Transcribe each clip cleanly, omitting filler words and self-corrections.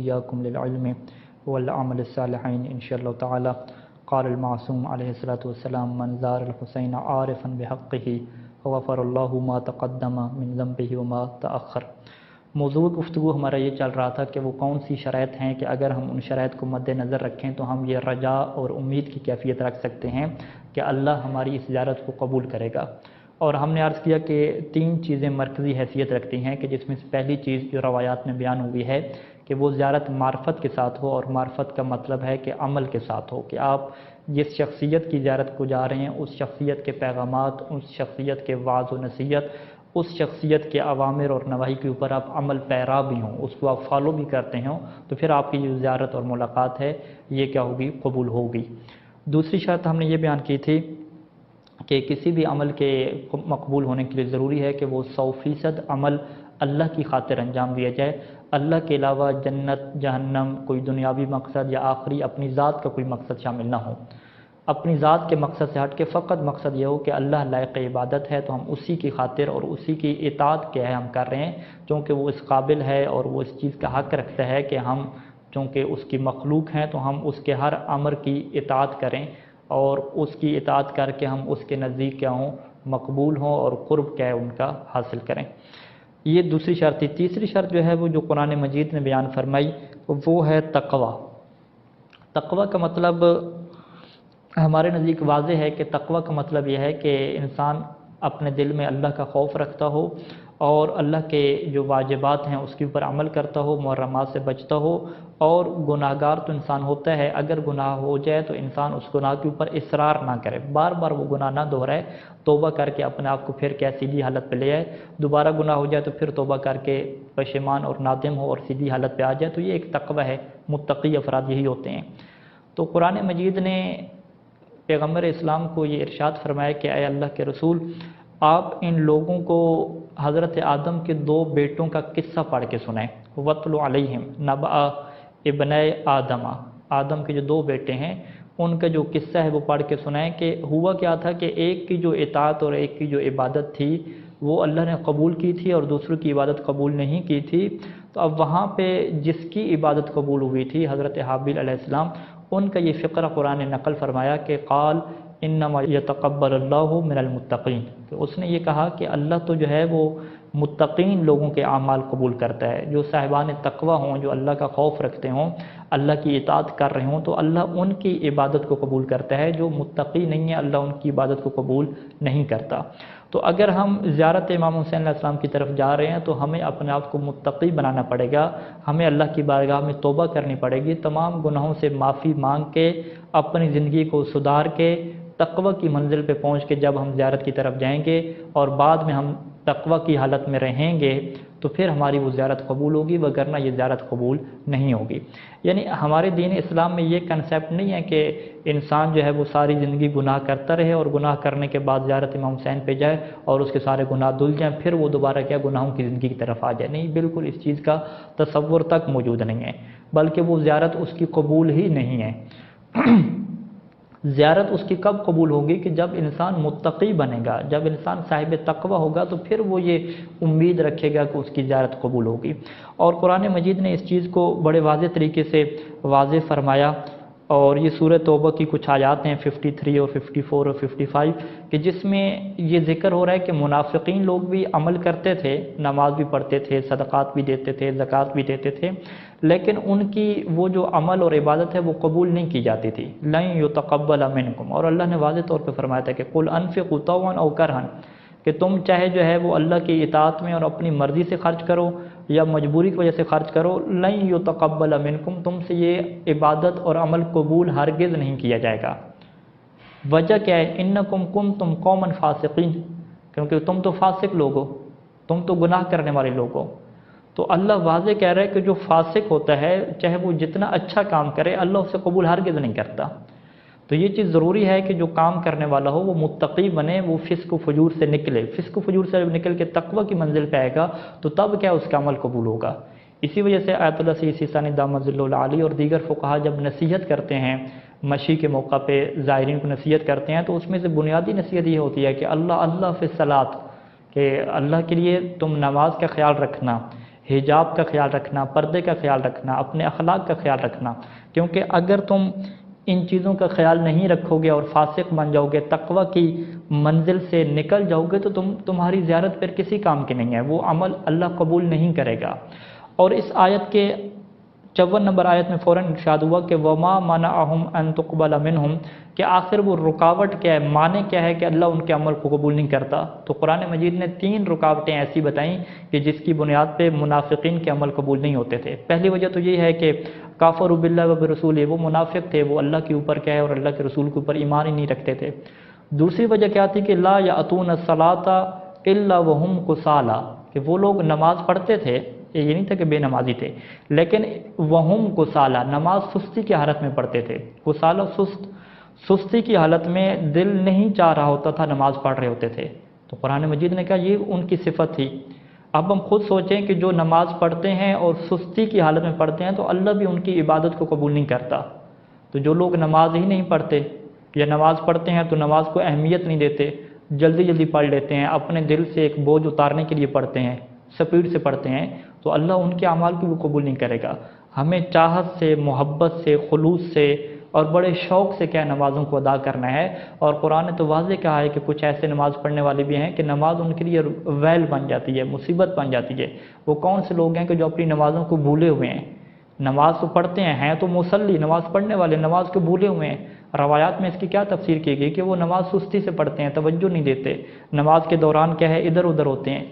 إياكم للعلم والعمل الصالحين إن شاء الله تعالى. قال المعصوم عليه الصلاة والسلام من زار الحسين عارفا بحقه غفر الله ما تقدم من ذنبه وما تأخر. موضوع گفتگو ہمارا یہ چل رہا تھا کہ وہ کون سی شرائط ہیں کہ اگر ہم ان شرائط کو مد نظر رکھیں تو ہم یہ رجا اور امید کی کیفیت رکھ سکتے ہیں کہ اللہ ہماری اس زیارت کو قبول کرے گا. اور ہم نے عرض کیا کہ 3 چیزیں مرکزی حیثیت رکھتی ہیں کہ جس میں سے پہلی چیز جو روایات میں بیان ہوئی ہے کہ وہ زیارت معرفت کے ساتھ ہو، اور معرفت کا مطلب ہے کہ عمل کے ساتھ ہو، کہ آپ جس شخصیت کی زیارت کو جا رہے ہیں اس شخصیت کے پیغامات، اس شخصیت کے وعظ و نصیحت، اس شخصیت کے اوامر اور نواہی کے اوپر آپ عمل پیرا بھی ہوں، اس کو آپ فالو بھی کرتے ہوں، تو پھر آپ کی جو زیارت اور ملاقات ہے یہ کیا ہوگی؟ قبول ہوگی. دوسری شرط ہم نے یہ بیان کی تھی کہ کسی بھی عمل کے مقبول ہونے کے لیے ضروری ہے کہ وہ 100% عمل اللہ کی خاطر انجام دیا جائے. اللہ کے علاوہ جنت، جہنم، کوئی دنیاوی مقصد یا آخری اپنی ذات کا کوئی مقصد شامل نہ ہو. اپنی ذات کے مقصد سے ہٹ کے فقط مقصد یہ ہو کہ اللہ لائق عبادت ہے تو ہم اسی کی خاطر اور اسی کی اطاعت کیا ہے ہم کر رہے ہیں، چونکہ وہ اس قابل ہے اور وہ اس چیز کا حق رکھتا ہے کہ ہم چونکہ اس کی مخلوق ہیں تو ہم اس کے ہر امر کی اطاعت کریں اور اس کی اطاعت کر کے ہم اس کے نزدیک کیا ہوں؟ مقبول ہوں اور قرب کیا ہے ان کا حاصل کریں. یہ دوسری شرط تھی. تیسری شرط جو ہے وہ جو قرآن مجید نے بیان فرمائی وہ ہے تقوی. تقوی کا مطلب ہمارے نزدیک واضح ہے کہ تقوی کا مطلب یہ ہے کہ انسان اپنے دل میں اللہ کا خوف رکھتا ہو اور اللہ کے جو واجبات ہیں اس کے اوپر عمل کرتا ہو، محرمات سے بچتا ہو. اور گناہ گار تو انسان ہوتا ہے، اگر گناہ ہو جائے تو انسان اس گناہ کے اوپر اصرار نہ کرے، بار بار وہ گناہ نہ دہرائے، توبہ کر کے اپنے آپ کو پھر کیا سیدھی حالت پہ لے آئے. دوبارہ گناہ ہو جائے تو پھر توبہ کر کے پشیمان اور نادم ہو اور سیدھی حالت پہ آ جائے، تو یہ ایک تقوی ہے. متقی افراد یہی ہوتے ہیں. تو قرآن مجید نے پیغمبر اسلام کو یہ ارشاد فرمایا کہ اے اللہ کے رسول، آپ ان لوگوں کو حضرت آدم کے 2 بیٹوں کا قصہ پڑھ کے سنائیں. وَاتْلُ عَلَيْهِمْ نَبَأَ ابنَيْ آدم، آدم کے جو 2 بیٹے ہیں ان کا جو قصہ ہے وہ پڑھ کے سنائیں کہ ہوا کیا تھا کہ ایک کی جو اطاعت اور ایک کی جو عبادت تھی وہ اللہ نے قبول کی تھی اور دوسروں کی عبادت قبول نہیں کی تھی. تو اب وہاں پہ جس کی عبادت قبول ہوئی تھی حضرت حابیل علیہ السلام، ان کا یہ فقرہ قرآن نے نقل فرمایا کہ قال انما یتقبل اللہ من المتقین، کہ اس نے یہ کہا کہ اللہ تو جو ہے وہ متقین لوگوں کے اعمال قبول کرتا ہے. جو صاحبان تقوی ہوں، جو اللہ کا خوف رکھتے ہوں، اللہ کی اطاعت کر رہے ہوں، تو اللہ ان کی عبادت کو قبول کرتا ہے. جو متقی نہیں ہے اللہ ان کی عبادت کو قبول نہیں کرتا. تو اگر ہم زیارت امام حسین علیہ السلام کی طرف جا رہے ہیں تو ہمیں اپنے آپ کو متقی بنانا پڑے گا، ہمیں اللہ کی بارگاہ میں توبہ کرنی پڑے گی، تمام گناہوں سے معافی مانگ کے اپنی زندگی کو سدھار کے تقوی کی منزل پہ پہنچ کے جب ہم زیارت کی طرف جائیں گے اور بعد میں ہم تقوی کی حالت میں رہیں گے تو پھر ہماری وہ زیارت قبول ہوگی، وگرنہ یہ زیارت قبول نہیں ہوگی. یعنی ہمارے دین اسلام میں یہ کنسیپٹ نہیں ہے کہ انسان جو ہے وہ ساری زندگی گناہ کرتا رہے اور گناہ کرنے کے بعد زیارت امام حسین پہ جائے اور اس کے سارے گناہ دھل جائیں، پھر وہ دوبارہ کیا گناہوں کی زندگی کی طرف آ جائے. نہیں، بالکل اس چیز کا تصور تک موجود نہیں ہے، بلکہ وہ زیارت اس کی قبول ہی نہیں ہے. زیارت اس کی کب قبول ہوگی؟ کہ جب انسان متقی بنے گا، جب انسان صاحب تقوی ہوگا تو پھر وہ یہ امید رکھے گا کہ اس کی زیارت قبول ہوگی. اور قرآن مجید نے اس چیز کو بڑے واضح طریقے سے واضح فرمایا، اور یہ سورہ توبہ کی کچھ آیات ہیں 53 اور 54 اور 55 کہ جس میں یہ ذکر ہو رہا ہے کہ منافقین لوگ بھی عمل کرتے تھے، نماز بھی پڑھتے تھے، صدقات بھی دیتے تھے، زکوٰۃ بھی دیتے تھے، لیکن ان کی وہ جو عمل اور عبادت ہے وہ قبول نہیں کی جاتی تھی. لن یتقبل منکم، اور اللہ نے واضح طور پہ فرمایا تھا کہ قل انفقوا طوعا او کرہا، کہ تم چاہے جو ہے وہ اللہ کی اطاعت میں اور اپنی مرضی سے خرچ کرو یا مجبوری کی وجہ سے خرچ کرو، لن یتقبل منکم، تم سے یہ عبادت اور عمل قبول ہرگز نہیں کیا جائے گا. وجہ کیا ہے؟ انکم کنتم قوما فاسقین، کیونکہ تم تو فاسق لوگ ہو، تم تو گناہ کرنے والے لوگ ہو. تو اللہ واضح کہہ رہا ہے کہ جو فاسق ہوتا ہے چاہے وہ جتنا اچھا کام کرے اللہ اسے قبول ہرگز نہیں کرتا. تو یہ چیز ضروری ہے کہ جو کام کرنے والا ہو وہ متقی بنے، وہ فسق و فجور سے نکلے. فسق و فجور سے نکل کے تقوی کی منزل پہ آئے گا تو تب کیا اس کا عمل قبول ہوگا. اسی وجہ سے آیت اللہ سیسی ثانی دامت ذل العالی اور دیگر فقہا جب نصیحت کرتے ہیں مشی کے موقع پہ زائرین کو نصیحت کرتے ہیں تو اس میں سے بنیادی نصیحت یہ ہوتی ہے کہ اللہ فی الصلاۃ، کہ اللہ کے لیے تم نماز کا خیال رکھنا. حجاب کا خیال رکھنا، پردے کا خیال رکھنا، اپنے اخلاق کا خیال رکھنا، کیونکہ اگر تم ان چیزوں کا خیال نہیں رکھو گے اور فاسق بن جاؤ گے، تقوی کی منزل سے نکل جاؤ گے، تو تمہاری زیارت پھر کسی کام کی نہیں ہے، وہ عمل اللہ قبول نہیں کرے گا۔ اور اس آیت کے 54 نمبر آیت میں فوراً ارشاد ہوا کہ وما منعهم ان تقبل منهم، کہ آخر وہ رکاوٹ کیا ہے، معنی کیا ہے کہ اللہ ان کے عمل کو قبول نہیں کرتا۔ تو قرآن مجید نے 3 رکاوٹیں ایسی بتائیں کہ جس کی بنیاد پہ منافقین کے عمل قبول نہیں ہوتے تھے۔ پہلی وجہ تو یہ ہے کہ کافروا باللہ و برسولہ، وہ منافق تھے، وہ اللہ کے اوپر کیا ہے اور اللہ کے رسول کے اوپر ایمان ہی نہیں رکھتے تھے۔ دوسری وجہ کیا تھی کہ لا یأتون الصلاۃ الا وهم کسالى، کہ وہ لوگ نماز پڑھتے تھے، یہ نہیں تھا کہ بے نمازی تھے، لیکن وہم کسالى، نماز سستی کی حالت میں پڑھتے تھے۔ کسالى سستی کی حالت میں، دل نہیں چاہ رہا ہوتا تھا، نماز پڑھ رہے ہوتے تھے۔ تو قرآن مجید نے کہا یہ ان کی صفت تھی۔ اب ہم خود سوچیں کہ جو نماز پڑھتے ہیں اور سستی کی حالت میں پڑھتے ہیں تو اللہ بھی ان کی عبادت کو قبول نہیں کرتا۔ تو جو لوگ نماز ہی نہیں پڑھتے یا نماز پڑھتے ہیں تو نماز کو اہمیت نہیں دیتے، جلدی جلدی پڑھ لیتے ہیں، اپنے دل سے ایک بوجھ اتارنے کے لیے پڑھتے ہیں، سپیڈ سے پڑھتے ہیں، تو اللہ ان کے اعمال کو بھی قبول نہیں کرے گا۔ ہمیں چاہت سے، محبت سے، خلوص سے اور بڑے شوق سے کیا نمازوں کو ادا کرنا ہے۔ اور قرآن نے تو واضح کہا ہے کہ کچھ ایسے نماز پڑھنے والے بھی ہیں کہ نماز ان کے لیے ویل بن جاتی ہے، مصیبت بن جاتی ہے۔ وہ کون سے لوگ ہیں کہ جو اپنی نمازوں کو بھولے ہوئے ہیں؟ نماز تو پڑھتے ہیں تو مصلی، نماز پڑھنے والے، نماز کو بھولے ہوئے ہیں۔ روایات میں اس کی کیا تفسیر کی گئی کہ وہ نماز سستی سے پڑھتے ہیں، توجہ نہیں دیتے، نماز کے دوران کیا ہے ادھر ادھر ہوتے ہیں۔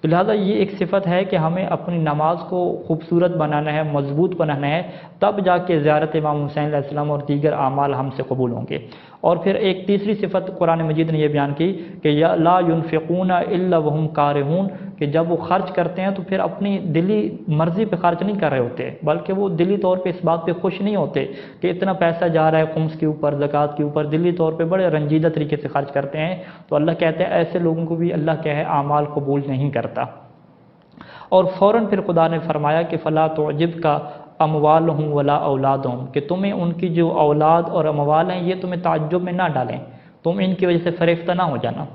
تو لہٰذا یہ ایک صفت ہے کہ ہمیں اپنی نماز کو خوبصورت بنانا ہے، مضبوط بنانا ہے، تب جا کے زیارت امام حسین علیہ السلام اور دیگر اعمال ہم سے قبول ہوں گے۔ اور پھر ایک تیسری صفت قرآن مجید نے یہ بیان کی کہ لا ينفقون الا وهم کارہون، کہ جب وہ خرچ کرتے ہیں تو پھر اپنی دلی مرضی پہ خرچ نہیں کر رہے ہوتے، بلکہ وہ دلی طور پہ اس بات پہ خوش نہیں ہوتے کہ اتنا پیسہ جا رہا ہے خمس کے اوپر، زکوٰۃ کے اوپر، دلی طور پہ بڑے رنجیدہ طریقے سے خرچ کرتے ہیں۔ تو اللہ کہتے ہیں ایسے لوگوں کو بھی اللہ کیا ہے اعمال قبول نہیں کرتا۔ اور فوراً پھر خدا نے فرمایا کہ فلا تعجبک اموالہم ولا اولادہم، کہ تمہیں ان کی جو اولاد اور اموال ہیں یہ تمہیں تعجب میں نہ ڈالیں، تم ان کی وجہ سے فریفتہ نہ ہو جانا۔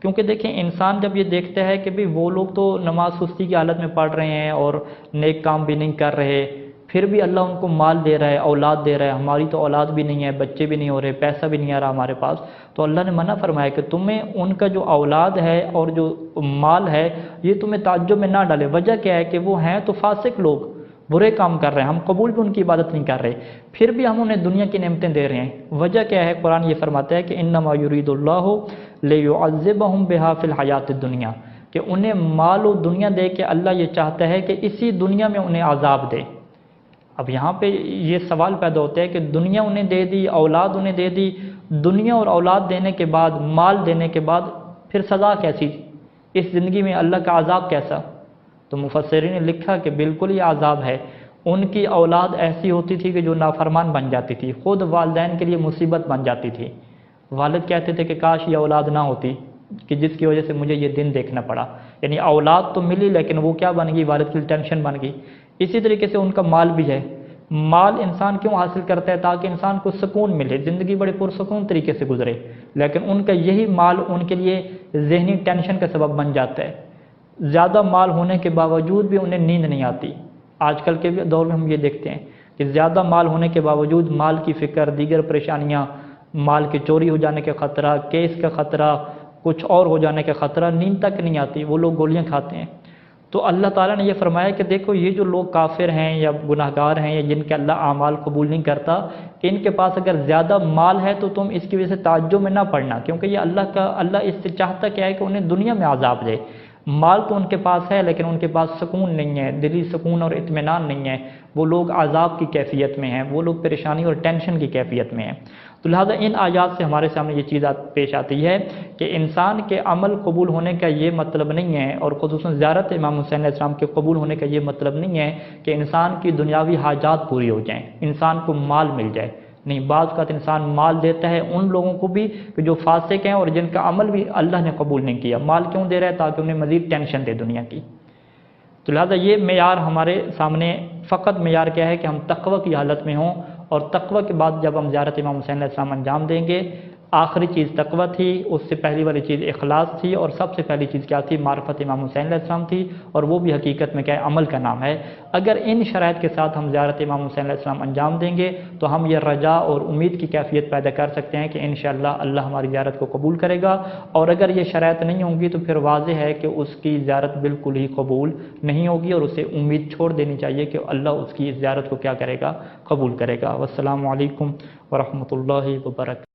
کیونکہ دیکھیں انسان جب یہ دیکھتا ہے کہ بھی وہ لوگ تو نماز سستی کی حالت میں پڑھ رہے ہیں اور نیک کام بھی نہیں کر رہے، پھر بھی اللہ ان کو مال دے رہا ہے، اولاد دے رہا ہے، ہماری تو اولاد بھی نہیں ہے، بچے بھی نہیں ہو رہے، پیسہ بھی نہیں آ رہا ہمارے پاس، تو اللہ نے منع فرمایا کہ تمہیں ان کا جو اولاد ہے اور جو مال ہے یہ تمہیں تعجب میں نہ ڈالے۔ وجہ کیا ہے کہ وہ ہیں تو فاسق لوگ، برے کام کر رہے ہیں، ہم قبول بھی ان کی عبادت نہیں کر رہے، پھر بھی ہم انہیں دنیا کی نعمتیں دے رہے ہیں۔ وجہ کیا ہے؟ قرآن یہ فرماتا ہے کہ انما یرید اللہ لیعذبہم بہا فی الحیات الدنیا، کہ انہیں مال و دنیا دے کے اللہ یہ چاہتا ہے کہ اسی دنیا میں انہیں عذاب دے۔ اب یہاں پہ یہ سوال پیدا ہوتا ہے کہ دنیا انہیں دے دی، اولاد انہیں دے دی، دنیا اور اولاد دینے کے بعد، مال دینے کے بعد پھر سزا کیسی؟ اس زندگی میں اللہ کا عذاب کیسا؟ تو مفسرین نے لکھا کہ بالکل یہ عذاب ہے۔ ان کی اولاد ایسی ہوتی تھی کہ جو نافرمان بن جاتی تھی، خود والدین کے لیے مصیبت بن جاتی تھی۔ والد کہتے تھے کہ کاش یہ اولاد نہ ہوتی کہ جس کی وجہ سے مجھے یہ دن دیکھنا پڑا، یعنی اولاد تو ملی لیکن وہ کیا بن گئی؟ والد کی ٹینشن بن گئی۔ اسی طریقے سے ان کا مال بھی ہے۔ مال انسان کیوں حاصل کرتا ہے؟ تاکہ انسان کو سکون ملے، زندگی بڑے پرسکون طریقے سے گزرے، لیکن ان کا یہی مال ان کے لیے ذہنی ٹینشن کا سبب بن جاتا ہے۔ زیادہ مال ہونے کے باوجود بھی انہیں نیند نہیں آتی۔ آج کل کے دور میں ہم یہ دیکھتے ہیں کہ زیادہ مال ہونے کے باوجود مال کی فکر، دیگر پریشانیاں، مال کے چوری ہو جانے کا خطرہ، کیس کا خطرہ، کچھ اور ہو جانے کا خطرہ، نیند تک نہیں آتی، وہ لوگ گولیاں کھاتے ہیں۔ تو اللہ تعالیٰ نے یہ فرمایا کہ دیکھو یہ جو لوگ کافر ہیں یا گناہ گار ہیں یا جن کے اللہ اعمال قبول نہیں کرتا، ان کے پاس اگر زیادہ مال ہے تو تم اس کی وجہ سے تعجب میں نہ پڑنا، کیونکہ یہ اللہ اس سے چاہتا کیا ہے کہ انہیں دنیا میں عذاب دے۔ مال تو ان کے پاس ہے لیکن ان کے پاس سکون نہیں ہے، دلی سکون اور اطمینان نہیں ہے، وہ لوگ عذاب کی کیفیت میں ہیں، وہ لوگ پریشانی اور ٹینشن کی کیفیت میں ہیں۔ تو لہٰذا ان آیات سے ہمارے سامنے یہ چیز پیش آتی ہے کہ انسان کے عمل قبول ہونے کا یہ مطلب نہیں ہے، اور خصوصاً زیارت امام حسین علیہ السلام کے قبول ہونے کا یہ مطلب نہیں ہے کہ انسان کی دنیاوی حاجات پوری ہو جائیں، انسان کو مال مل جائے۔ نہیں، بعض اوقات انسان مال دیتا ہے ان لوگوں کو بھی کہ جو فاسق ہیں اور جن کا عمل بھی اللہ نے قبول نہیں کیا۔ مال کیوں دے رہا ہے؟ تاکہ انہیں مزید ٹینشن دے دنیا کی۔ تو لہٰذا یہ معیار ہمارے سامنے فقط معیار کیا ہے کہ ہم تقوی کی حالت میں ہوں، اور تقوی کے بعد جب ہم زیارت امام حسین علیہ السلام انجام دیں گے، آخری چیز تقوی تھی، اس سے پہلی والی چیز اخلاص تھی، اور سب سے پہلی چیز کیا تھی؟ معرفت امام حسین علیہ السلام تھی، اور وہ بھی حقیقت میں کیا ہے؟ عمل کا نام ہے۔ اگر ان شرائط کے ساتھ ہم زیارت امام حسین علیہ السلام انجام دیں گے تو ہم یہ رجا اور امید کی کیفیت پیدا کر سکتے ہیں کہ انشاءاللہ اللہ ہماری زیارت کو قبول کرے گا، اور اگر یہ شرائط نہیں ہوں گی تو پھر واضح ہے کہ اس کی زیارت بالکل ہی قبول نہیں ہوگی، اور اسے امید چھوڑ دینی چاہیے کہ اللہ اس کی اس زیارت کو کیا کرے گا؟ قبول کرے گا۔ والسلام علیکم ورحمۃ اللہ وبرکاتہ۔